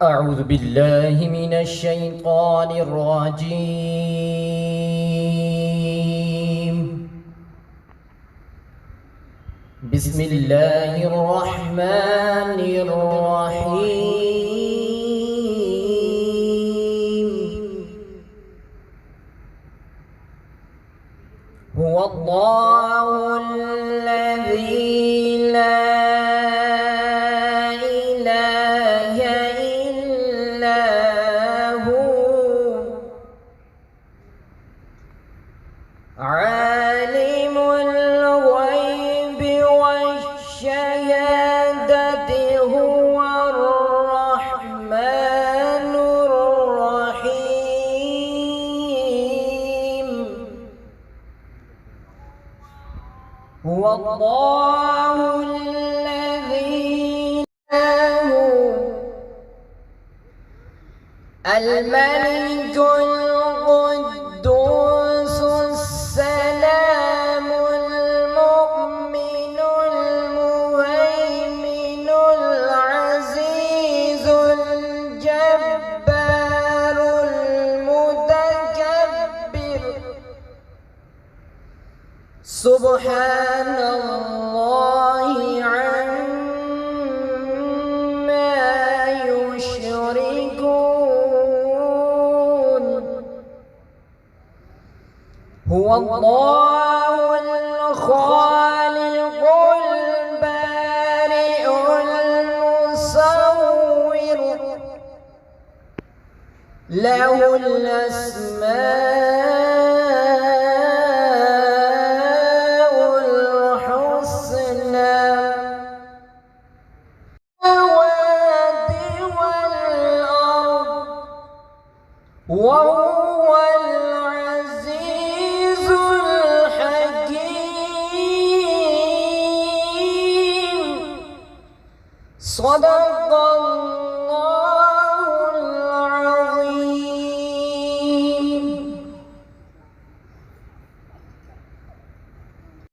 أعوذ بالله من الشيطان الرجيم. بسم الله الرحمن الرحيم. هو الله الذي لا إله إلا هو عالم الغيب والشهادة هو الرحمن الرحيم. هو الله الذي له الملك القدوس السلام المؤمن المهيمن العزيز الجبار المتكبر سبحان الله عما يشركون. هو الله الخالق البارئ المصور له الأسماء الحسنى السماوات والأرض وهو العزيز الحكيم. صدق الله.